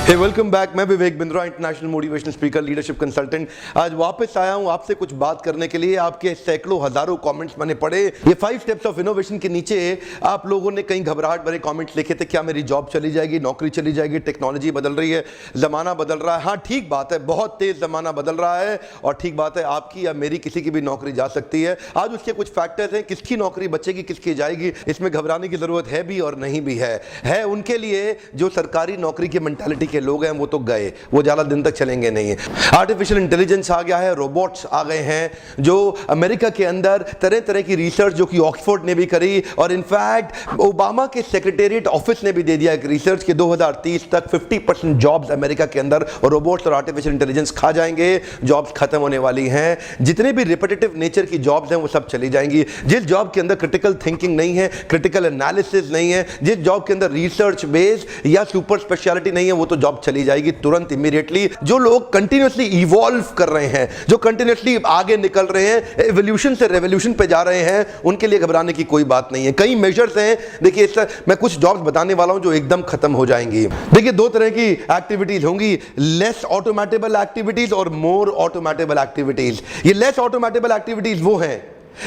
Welcome back. मैं Vivek Bindra, international motivational speaker, leadership consultant. आज वापस आया हूं आपसे कुछ बात करने के लिए। आपके सैकड़ों हजारों कमेंट्स मैंने पढ़े। ये 5 स्टेप्स ऑफ इनोवेशन के नीचे आप लोगों ने कई घबराहट भरे कमेंट्स लिखे थे। क्या मेरी जॉब चली जाएगी, नौकरी चली जाएगी, टेक्नोलॉजी बदल रही है, जमाना बदल रहा है। हाँ, ठीक बात है, बहुत तेज जमाना बदल रहा है और ठीक बात है, आपकी या मेरी किसी की भी नौकरी जा सकती है। आज उसके कुछ फैक्टर्स हैं, किसकी नौकरी बचेगी, किसकी जाएगी, इसमें घबराने की जरूरत है भी और नहीं भी है उनके लिए जो सरकारी नौकरी की मेंटालिटी के लोग हैं वो तो गए, वो ज्यादा दिन तक चलेंगे नहीं। आर्टिफिशियल इंटेलिजेंस आ गया है, रोबोट्स आ गए हैं जो अमेरिका के अंदर तरह तरह की रिसर्च जो कि ऑक्सफोर्ड ने भी करी और इनफैक्ट ओबामा के सेक्रेटेरिएट ऑफिस ने भी दे दिया एक रिसर्च के 2030 तक 50% जॉब्स अमेरिका के अंदर रोबोट्स और आर्टिफिशियल इंटेलिजेंस खा जाएंगे। जॉब्स खत्म होने वाली हैं। जितने भी रिपीटेटिव नेचर की जॉब्स हैं वो सब चली जाएंगी। जिस जॉब के अंदर क्रिटिकल थिंकिंग नहीं है, क्रिटिकल एनालिसिस नहीं है, जिस जॉब के अंदर रिसर्च बेस्ड या सुपर स्पेशलिटी नहीं है, वो तो जॉब चली जाएगी तुरंत, इमीडिएटली। जो लोग कंटिन्यूअसली इवॉल्व कर रहे हैं, जो कंटिन्यूअसली आगे निकल रहे हैं, एवोल्यूशन से रेवोल्यूशन पे जा रहे हैं, उनके लिए घबराने की कोई बात नहीं है। कई मेजर्स हैं। देखिए, इस मैं कुछ जॉब्स बताने वाला हूं जो एकदम खत्म हो जाएंगी। देखिए, 2 तरह की एक्टिविटीज होंगी, लेस ऑटोमेटेबल एक्टिविटीज और मोर ऑटोमेटेबल एक्टिविटीज। ये लेस ऑटोमेटेबल एक्टिविटीज वो हैं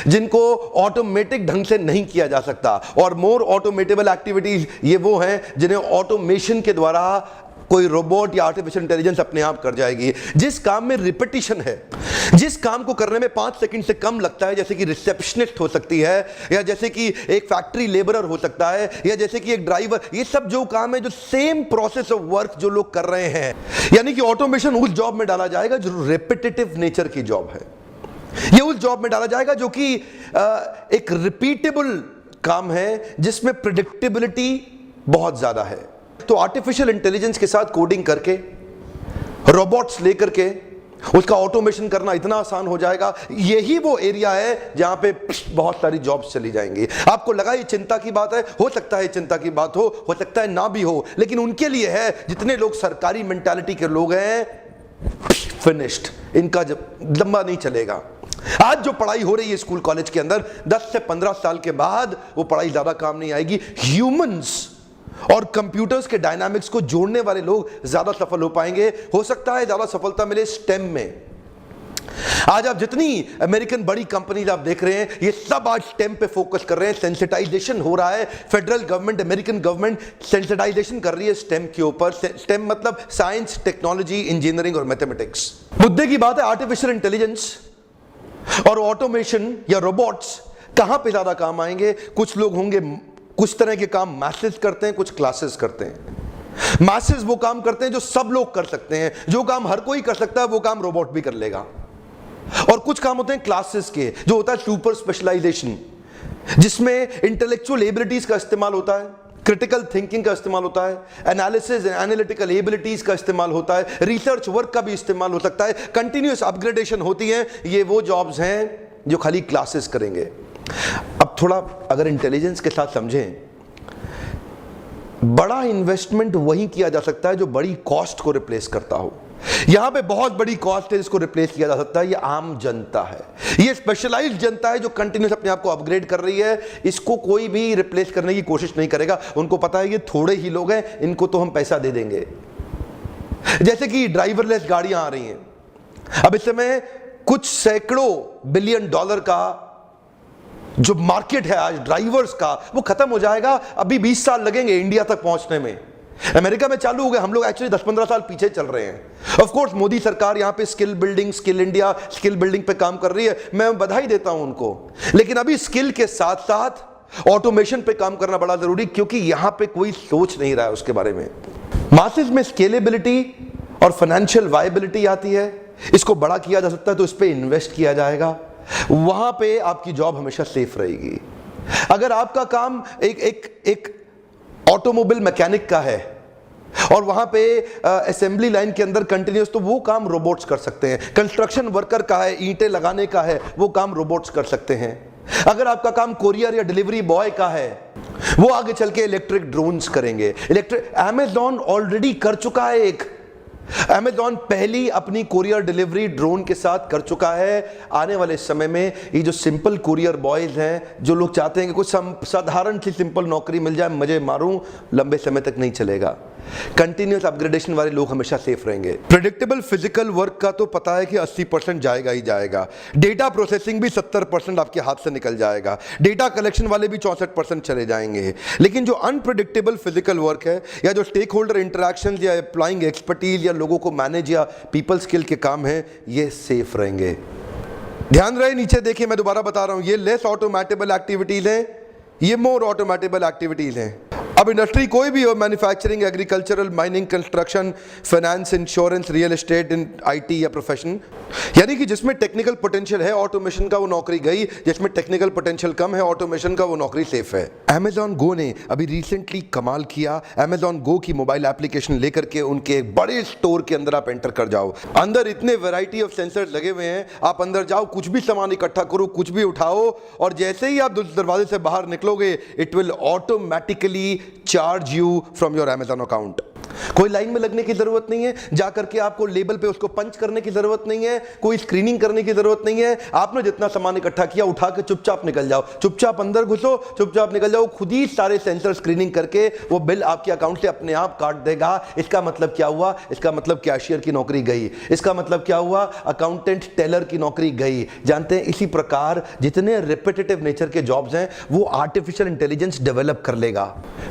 जिनको ऑटोमेटिक ढंग से नहीं किया जा सकता और मोर ऑटोमेटेबल एक्टिविटीज ये वो हैं जिन्हें ऑटोमेशन के द्वारा कोई रोबोट या आर्टिफिशियल इंटेलिजेंस अपने आप कर जाएगी। जिस काम में रिपीटिशन है, जिस काम को करने में 5 सेकंड से कम लगता है, जैसे कि रिसेप्शनिस्ट हो सकती है, या जैसे कि एक फैक्ट्री लेबरर हो सकता है, या जैसे कि एक ड्राइवर, ये सब जो काम है, जो सेम प्रोसेस ऑफ वर्क जो लोग कर रहे हैं, यानी कि ऑटोमेशन उस जॉब में डाला जाएगा जो रिपीटेटिव नेचर की जॉब है। ये उस जॉब में डाला जाएगा जो कि एक रिपीटेबल काम है जिसमें प्रेडिक्टेबिलिटी बहुत ज्यादा है। तो आर्टिफिशियल इंटेलिजेंस के साथ कोडिंग करके, रोबोट्स लेकर के उसका ऑटोमेशन करना इतना आसान हो जाएगा। यही वो एरिया है जहां पे बहुत सारी जॉब्स चली जाएंगी। आपको लगा ये चिंता की बात है, हो सकता है चिंता की बात हो सकता है ना भी हो, लेकिन उनके लिए है जितने लोग सरकारी मेंटालिटी के लोग हैं, फिनिश्ड, इनका जब लंबा नहीं चलेगा। आज जो पढ़ाई हो रही है स्कूल कॉलेज के अंदर, 10 से 15 साल के बाद वो पढ़ाई ज्यादा काम नहीं आएगी। ह्यूमंस और कंप्यूटर्स के डायनामिक्स को जोड़ने वाले लोग ज्यादा सफल हो पाएंगे। हो सकता है ज्यादा सफलता मिले स्टेम में। आज आप जितनी अमेरिकन बड़ी कंपनीज आप देख रहे हैं, ये सब आज स्टेम पे फोकस कर रहे हैं। सेंसिटाइजेशन हो रहा है। Federal government, American government sensitisation कर रही है स्टेम के ऊपर। स्टेम मतलब साइंस, टेक्नोलॉजी, इंजीनियरिंग और मैथमेटिक्स। मुद्दे की बात है आर्टिफिशियल इंटेलिजेंस और ऑटोमेशन या रोबोट्स कहां पे ज्यादा काम आएंगे। कुछ लोग होंगे, कुछ तरह के काम मैसेज करते हैं, कुछ क्लासेस करते हैं। मैसेज वो काम करते हैं जो सब लोग कर सकते हैं, जो काम हर कोई कर सकता है वो काम रोबोट भी कर लेगा। और कुछ काम होते हैं क्लासेस के, जो होता है सुपर स्पेशलाइजेशन, जिसमें इंटेलेक्चुअल एबिलिटीज का इस्तेमाल होता है, क्रिटिकल थिंकिंग का इस्तेमाल होता है, एनालिसिस एंड एनालिटिकल एबिलिटीज का इस्तेमाल होता है, रिसर्च वर्क का भी इस्तेमाल हो सकता है, कंटिन्यूअस अपग्रेडेशन होती है। ये वो जॉब्स हैं जो खाली क्लासेस करेंगे। अब थोड़ा अगर इंटेलिजेंस के साथ समझें, बड़ा इन्वेस्टमेंट वही किया जा सकता है जो बड़ी कॉस्ट को रिप्लेस करता हो। यहां पे बहुत बड़ी कॉस्ट है जिसको रिप्लेस किया जा सकता है, ये आम जनता है, ये स्पेशलाइज्ड जनता है जो कंटिन्यूस अपने आप को अपग्रेड कर रही है। इसको कोई भी रिप्लेस करने की कोशिश नहीं करेगा। उनको पता है ये थोड़े ही लोग हैं, इनको तो हम पैसा दे देंगे। जैसे कि ड्राइवरलेस गाड़ियां आ रही हैं। अब इस समय कुछ सैकड़ों बिलियन डॉलर का जो मार्केट है आज ड्राइवर्स का, वो खत्म हो जाएगा। अभी 20 साल लगेंगे इंडिया तक पहुंचने में। अमेरिका में चालू हो गए, हम लोग एक्चुअली 10-15 साल पीछे चल रहे हैं। ऑफ कोर्स मोदी सरकार यहां पे skill building, skill India, skill building पे काम कर रही है, मैं बधाई देता हूं उनको। लेकिन अभी स्किल के साथ साथ ऑटोमेशन पे काम करना बड़ा जरूरी, क्योंकि यहां पे कोई सोच नहीं रहा है उसके बारे में। मासेस में स्केलेबिलिटी और फाइनेंशियल वायबिलिटी आती है, इसको बड़ा किया जा सकता है तो इस पे इन्वेस्ट किया जाएगा। वहां पे आपकी जॉब हमेशा सेफ रहेगी। अगर आपका काम एक ऑटोमोबाइल मैकेनिक का है और वहां पे असेंबली लाइन के अंदर कंटिन्यूस, तो वो काम रोबोट्स कर सकते हैं। कंस्ट्रक्शन वर्कर का है, ईंटें लगाने का है, वो काम रोबोट्स कर सकते हैं। अगर आपका काम कोरियर या डिलीवरी बॉय का है, वो आगे चल के इलेक्ट्रिक ड्रोन्स करेंगे। अमेज़न ऑलरेडी कर चुका है एक अमेज़न पहली अपनी कुरियर डिलीवरी ड्रोन के साथ कर चुका है। आने वाले समय में ये जो सिंपल कुरियर बॉयज हैं, जो लोग चाहते हैं कि कुछ साधारण सी सिंपल नौकरी मिल जाए, मजे मारूं, लंबे समय तक नहीं चलेगा। कंटिन्यूअस अपग्रेडेशन वाले लोग हमेशा सेफ रहेंगे। प्रेडिक्टेबल फिजिकल वर्क का तो पता है कि 80% जाएगा ही जाएगा। डेटा प्रोसेसिंग भी 70% आपके हाथ से निकल जाएगा। डेटा कलेक्शन वाले भी 64% चले जाएंगे। लेकिन जो अनप्रेडिक्टेबल फिजिकल वर्क है या जो स्टेक होल्डर इंटरेक्शन या अप्लाइंग एक्सपर्टीज या लोगों को मैनेज या पीपल स्किल के काम है, ये सेफ रहेंगे। ध्यान रहे, नीचे देखिए, मैं दोबारा बता रहा हूं, ये लेस ऑटोमेटेबल एक्टिविटीज हैं, ये मोर ऑटोमेटेबल एक्टिविटीज हैं। अब इंडस्ट्री कोई भी हो, manufacturing, agricultural, mining, construction, finance, insurance, real estate, in IT या प्रोफेशन, यानी कि जिसमें टेक्निकल पोटेंशियल है ऑटोमेशन का वो नौकरी गई, जिसमें टेक्निकल पोटेंशियल कम है ऑटोमेशन का वो नौकरी सेफ है। Amazon Go ने अभी रिसेंटली कमाल किया। Amazon Go की मोबाइल एप्लीकेशन लेकर के उनके एक बड़े स्टोर के अंदर आप एंटर कर जाओ। अंदर इतने वैरायटी ऑफ सेंसर्स लगे हुए हैं, आप अंदर जाओ, कुछ भी सामान इकट्ठा करो, कुछ भी उठाओ, और जैसे ही आप दरवाजे से बाहर निकलोगे, it will automatically charge you from your Amazon account. कोई लाइन में लगने की जरूरत नहीं है, जाकर के आपको लेबल पे उसको पंच करने की जरूरत नहीं है, कोई स्क्रीनिंग करने की जरूरत नहीं है। आपने जितना सामान इकट्ठा किया उठा के चुपचाप निकल जाओ, चुपचाप अंदर घुसो, चुपचाप निकल जाओ, खुद ही सारे सेंसर स्क्रीनिंग करके वो बिल आपके अकाउंट से अपने आप काट देगा। इसका मतलब क्या हुआ? इसका मतलब कैशियर की नौकरी गई। इसका मतलब क्या हुआ? अकाउंटेंट, टेलर की नौकरी गई। जानते हैं, इसी प्रकार जितने रिपीटेटिव नेचर के जॉब्स हैं वो आर्टिफिशियल इंटेलिजेंस डेवलप कर लेगा।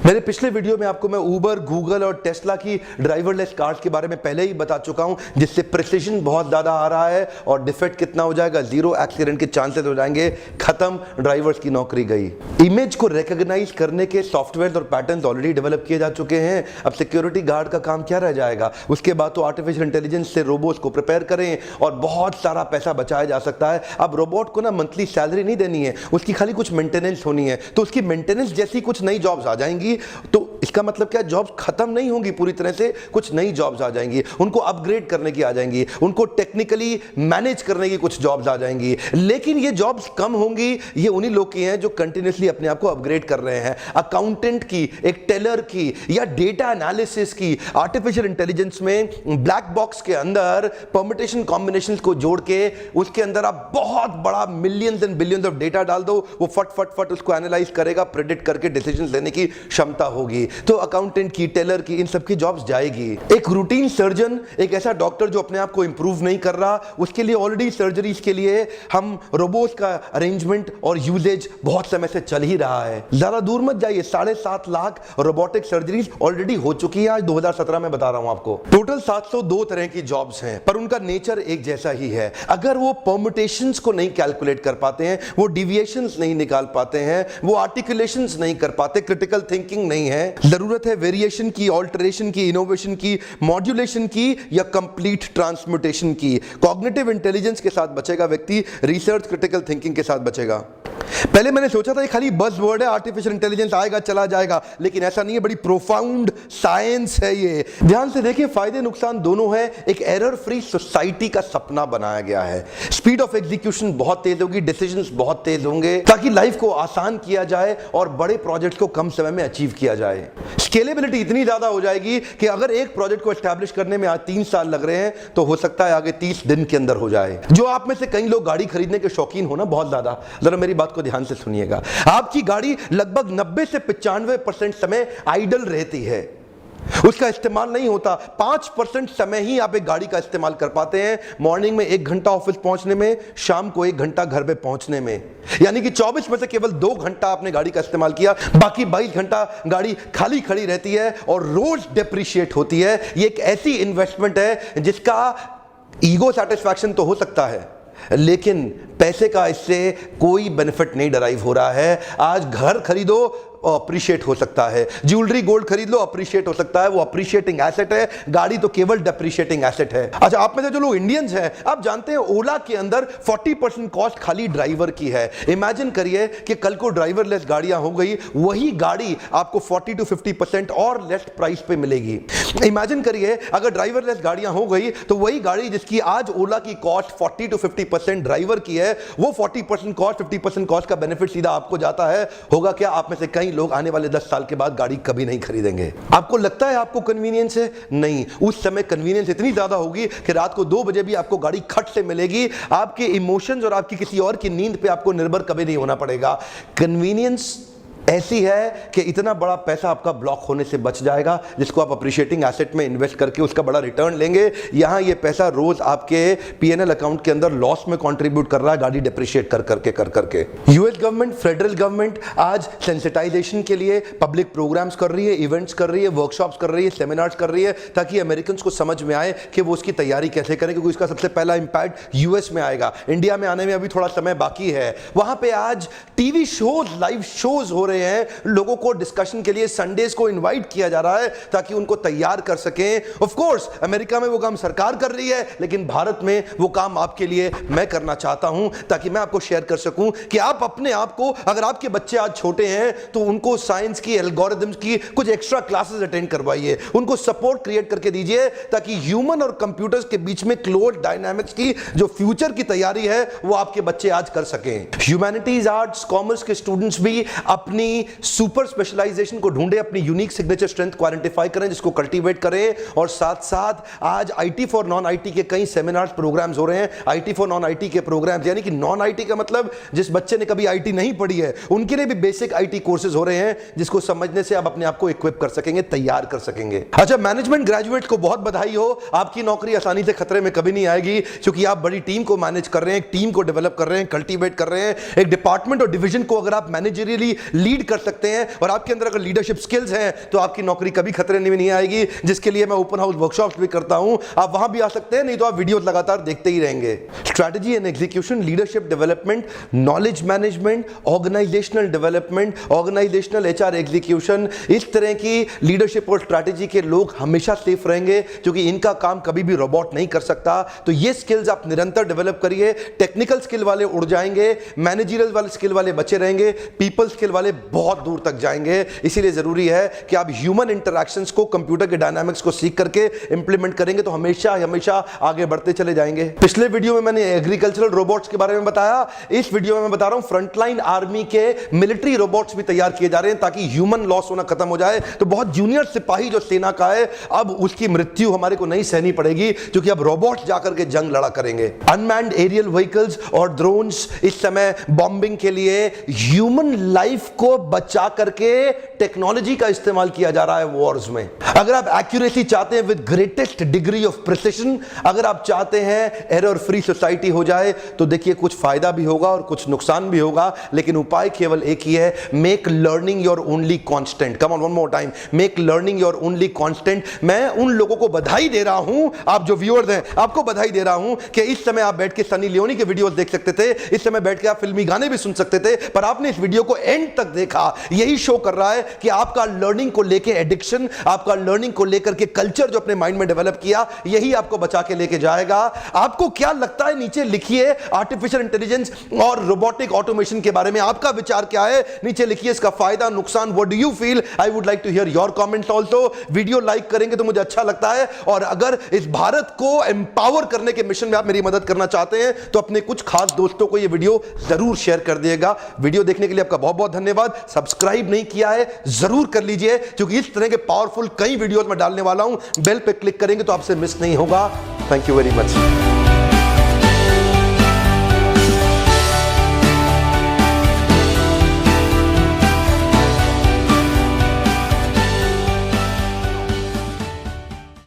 मेरे पिछले वीडियो में आपको मैं उबर, गूगल और टेस्ला की ड्राइवरलेस कार्स के बारे में पहले ही बता चुका हूं, जिससे प्रिसिजन बहुत ज्यादा आ रहा है और डिफेक्ट कितना हो जाएगा, 0 एक्सीडेंट के चांसेस हो जाएंगे, खत्म, ड्राइवर्स की नौकरी गई। इमेज को रिकॉग्नाइज करने के सॉफ्टवेयर और पैटर्न्स ऑलरेडी डेवलप किए जा चुके हैं। अब सिक्योरिटी गार्ड का काम क्या रह जाएगा? उसके बाद तो आर्टिफिशियल इंटेलिजेंस से रोबोट्स को प्रिपेयर करें और बहुत सारा पैसा बचाया जा सकता है। अब रोबोट को ना मंथली सैलरी नहीं देनी है, उसकी खाली कुछ मेंटेनेंस होनी है, तो उसकी मेंटेनेंस जैसी कुछ नई जॉब्स आ जाएंगी। तो इसका मतलब क्या, जॉब्स खत्म नहीं होंगी पूरी तरह से, कुछ नई जॉब्स आ जाएंगी, उनको अपग्रेड करने की आ जाएंगी, उनको टेक्निकली मैनेज करने की कुछ जॉब्स आ जाएंगी। लेकिन ये जॉब्स कम होंगी, ये उन्हीं लोग की हैं जो कंटिन्यूअसली अपने आप को अपग्रेड कर रहे हैं। अकाउंटेंट की, एक टेलर की या डेटा एनालिसिस की, आर्टिफिशियल इंटेलिजेंस में ब्लैक बॉक्स के अंदर परम्यूटेशन कॉम्बिनेशंस को जोड़ के उसके अंदर आप बहुत बड़ा millions and billions of data डाल दो, वो फट फट फट उसको एनालाइज करेगा, प्रेडिक्ट करके डिसीजन लेने की क्षमता होगी। तो अकाउंटेंट की, टेलर की, इन सब की जॉब्स जाएगी। एक रूटीन सर्जन, एक ऐसा डॉक्टर जो अपने आप को इंप्रूव नहीं कर रहा, उसके लिए ऑलरेडी सर्जरीज के लिए हम रोबोट्स का अरेंजमेंट और यूजेज बहुत समय से चल ही रहा है। ज्यादा दूर मत जाइए, 7.5 लाख रोबोटिक सर्जरीज ऑलरेडी हो चुकी है। आज 2017 में बता रहा हूं आपको। टोटल 702 तरह की जॉब्स हैं, पर उनका नेचर एक जैसा ही है। अगर वो परम्यूटेशंस को नहीं कैलकुलेट कर पाते हैं, वो डिविएशंस नहीं निकाल पाते हैं, वो आर्टिकुलेशंस नहीं कर पाते, क्रिटिकल थिंकिंग नहीं है, जरूरत है वेरिएशन की, ऑल्टरेशन की, इनोवेशन की, मॉड्यूलेशन की या कंप्लीट ट्रांसम्यूटेशन की। कॉग्निटिव इंटेलिजेंस के साथ बचेगा व्यक्ति, रिसर्च क्रिटिकल थिंकिंग के साथ बचेगा। पहले मैंने सोचा था ये खाली बज़ वर्ड है, आर्टिफिशियल इंटेलिजेंस आएगा चला जाएगा, लेकिन ऐसा नहीं है, बड़ी प्रोफाउंड साइंस है ये। ध्यान से देखिए, फायदे नुकसान दोनों है। एक एरर फ्री सोसाइटी का सपना बनाया गया है। स्पीड ऑफ एग्जीक्यूशन बहुत तेज होगी, डिसीजंस बहुत तेज होंगे, ताकि लाइफ को आसान किया जाए और बड़े प्रोजेक्ट्स को कम समय में अचीव किया जाए। स्केलेबिलिटी इतनी ज्यादा हो जाएगी कि अगर एक प्रोजेक्ट को एस्टैब्लिश करने में आज 3 साल लग रहे हैं, तो हो सकता है आगे 30 दिन के अंदर हो जाए। जो आप में से कई लोग गाड़ी खरीदने के शौकीन हो ना, बहुत ज्यादा, जरा मेरी बात को ध्यान से सुनिएगा। आपकी गाड़ी लगभग 90 से 95% समय आइडल रहती है, उसका इस्तेमाल नहीं होता। 5% समय ही आप एक गाड़ी का इस्तेमाल कर पाते हैं। मॉर्निंग में 1 घंटा ऑफिस पहुंचने में, शाम को 1 घंटा घर पे पहुंचने में, यानी कि 24 में से केवल 2 घंटा आपने गाड़ी का इस्तेमाल किया, बाकी 22 घंटा गाड़ी खाली खड़ी रहती है और रोज डेप्रिशिएट होती है। ये एक ऐसी इन्वेस्टमेंट है जिसका ईगो सेटिस्फैक्शन तो हो सकता है, लेकिन पैसे का इससे कोई बेनिफिट नहीं डराइव हो रहा है। आज घर खरीदो, अप्रिशिएट हो सकता है, ज्वेलरी गोल्ड खरीद लो, अप्रिशिएट हो सकता है, वो अप्रिशिएटिंग एसेट है। गाड़ी तो केवल डेप्रिशिएटिंग एसेट है। अच्छा, आप में से जो लोग इंडियंस हैं, आप जानते हैं ओला के अंदर 40% कॉस्ट खाली ड्राइवर की है। इमेजिन करिए कि कल को ड्राइवरलेस गाड़ियां हो गई, वही गाड़ी आपको 40 to 50% और लेस प्राइस पे मिलेगी। इमेजिन करिए अगर ड्राइवरलेस गाड़ियां हो गई, तो वही गाड़ी जिसकी आज ओला की कॉस्ट 40 to 50% ड्राइवर की है, वो 40% कॉस्ट, 50% कॉस्ट का बेनिफिट सीधा आपको जाता है। होगा क्या, आप में से कई लोग आने वाले 10 साल के बाद गाड़ी कभी नहीं खरीदेंगे। आपको लगता है आपको कन्वीनियंस है? नहीं, उस समय कन्वीनियंस इतनी ज्यादा होगी कि रात को 2 बजे भी आपको गाड़ी खट से मिलेगी। आपके इमोशंस और आपकी किसी और की नींद पे आपको निर्भर कभी नहीं होना पड़ेगा। कन्वीनियंस ऐसी है कि इतना बड़ा पैसा आपका ब्लॉक होने से बच जाएगा, जिसको आप अप्रिशिएटिंग एसेट में इन्वेस्ट करके उसका बड़ा रिटर्न लेंगे। यहां ये पैसा रोज आपके पीएनएल अकाउंट के अंदर लॉस में कंट्रीब्यूट कर रहा है, गाड़ी डिप्रिशिएट कर करके। यूएस गवर्नमेंट, फेडरल गवर्नमेंट आज सेंसिटाइजेशन के लिए पब्लिक प्रोग्राम्स कर रही है, इवेंट्स कर रही है, वर्कशॉप्स कर रही है, सेमिनार्स कर रही है, ताकि अमेरिकन को समझ में आए कि वो उसकी तैयारी कैसे करें, क्योंकि इसका सबसे पहला इंपैक्ट यूएस में आएगा। इंडिया में आने में अभी थोड़ा समय बाकी है। वहां पे आज टीवी शोज, लाइव शोज हो रहे हैं, लोगों को डिस्कशन के लिए संडेज को इनवाइट किया जा रहा है ताकि उनको तैयार कर सकें। ऑफ कोर्स अमेरिका में वो काम सरकार कर रही है, लेकिन भारत में वो काम आपके लिए मैं करना चाहता हूं, ताकि मैं आपको शेयर कर सकूं कि आप अपने आप को, अगर आपके बच्चे आज छोटे हैं तो उनको साइंस की, एल्गोरिथम्स की कुछ एक्स्ट्रा क्लासेस अटेंड करवाइए, उनको सपोर्ट क्रिएट करके दीजिए, ताकि ह्यूमन और कंप्यूटर्स के बीच में क्लोज डायनामिक्स की जो फ्यूचर की तैयारी है वो आपके बच्चे आज कर सकें। ह्यूमैनिटीज, आर्ट्स, कॉमर्स के स्टूडेंट्स भी अपनी सुपर स्पेशलाइजेशन को ढूंढे, अपनी यूनिक सिग्नेचर स्ट्रेंथ को आइडेंटिफाई करें, जिसको कल्टीवेट करें। और साथ साथ आज आईटी फॉर नॉन आईटी के कई सेमिनार्स, प्रोग्राम्स हो रहे हैं। आईटी फॉर नॉन आईटी के प्रोग्राम्स, यानी कि नॉन आईटी का मतलब जिस बच्चे ने कभी आईटी नहीं पढ़ी है, उनके लिए भी बेसिक आईटी कोर्सेज हो रहे हैं, जिसको समझने से आप अपने आप को इक्विप कर सकेंगे, तैयार कर सकेंगे। अच्छा, मैनेजमेंट ग्रेजुएट को बहुत बधाई हो, आपकी नौकरी आसानी से खतरे में कभी नहीं आएगी, क्योंकि आप बड़ी टीम को मैनेज कर रहे हैं, एक टीम को डेवलप कर रहे हैं, कल्टीवेट कर रहे हैं। एक डिपार्टमेंट और डिवीजन को अगर आप मैनेजरियली लीड कर सकते हैं और आपके अंदर अगर लीडरशिप स्किल्स हैं, तो आपकी नौकरी कभी खतरे में नहीं आएगी, जिसके लिए मैं ओपन हाउस वर्कशॉप्स भी करता हूं। आप वहां भी आ सकते हैं, नहीं तो आप वीडियोस लगातार देखते ही रहेंगे। Strategy and execution, leadership development, knowledge management, organisational development, organisational HR execution, इस तरह की लीडरशिप और स्ट्रेटजी के लोग हमेशा सेफ रहेंगे, क्योंकि इनका काम कभी भी रोबोट नहीं कर सकता। तो ये स्किल्स आप निरंतर डेवलप करिए। टेक्निकल स्किल वाले उड़ जाएंगे, मैनेजरियल वाले स्किल वाले बचे रहेंगे, पीपल स्किल वाले बहुत दूर तक जाएंगे। इसीलिए जरूरी है कि आप ह्यूमन इंटरैक्शंस को, कंप्यूटर के डायनामिक्स को सीख करके इंप्लीमेंट करेंगे, तो हमेशा हमेशा आगे बढ़ते चले जाएंगे। पिछले वीडियो में मैंने एग्रीकल्चरल रोबोट्स के बारे में बताया, इस वीडियो में मैं बता रहा हूं फ्रंटलाइन आर्मी के मिलिट्री रोबोट्स भी तैयार किए जा रहे हैं, ताकि ह्यूमन लॉस होना खत्म हो जाए। तो बहुत जूनियर सिपाही जो सेना का है, अब उसकी मृत्यु हमारे को नहीं सहनी पड़ेगी, क्योंकि अब रोबोट्स जाकर के जंग लड़ा करेंगे। अनमैन्ड एरियल व्हीकल्स और ड्रोन्स इस समय बॉम्बिंग के लिए ह्यूमन लाइफ को बचा करके टेक्नोलॉजी का इस्तेमाल किया जा रहा है वॉर्स में। अगर आप एक्यूरेसी चाहते हैं with greatest degree of precision, अगर आप चाहते हैं एरर फ्री सोसाइटी हो जाए, तो देखिए कुछ फायदा भी होगा और कुछ नुकसान भी होगा, लेकिन उपाय केवल एक ही है, make learning your only constant. Come on, one more time, make learning your only constant. मैं उन लोगों को बधाई दे रहा हूं, आप जो व्यूअर्स हैं, आपको बधाई दे रहा हूं कि इस समय आप बैठ के सनी लियोनी के वीडियोस देख सकते थे, इस समय बैठ के आप फिल्मी गाने भी सुन सकते थे, पर आपने इस वीडियो को एंड तक देखा। यही शो कर रहा है कि आपका लर्निंग को लेके एडिक्शन, आपका लर्निंग को लेकर के कल्चर जो अपने माइंड में डेवलप किया, यही आपको बचा के लेके जाएगा। आपको क्या लगता है, नीचे लिखिए। आर्टिफिशियल इंटेलिजेंस और रोबोटिक ऑटोमेशन के बारे में आपका विचार क्या है, नीचे लिखिए। इसका फायदा, नुकसान, what do you feel? I would like to hear your comments also. Video like करेंगे तो मुझे अच्छा लगता है, और अगर इस भारत को एम्पावर करने के मिशन में आप मेरी मदद करना चाहते हैं, तो अपने कुछ खास दोस्तों को यह वीडियो जरूर शेयर कर दिएगा। वीडियो देखने के लिए आपका बहुत बहुत धन्यवाद। सब्सक्राइब नहीं किया है, जरूर कर लीजिए, क्योंकि इस तरह के पावरफुल कई वीडियोस मैं डालने वाला हूं। बेल पे क्लिक करेंगे तो आपसे मिस नहीं होगा। Thank you very much.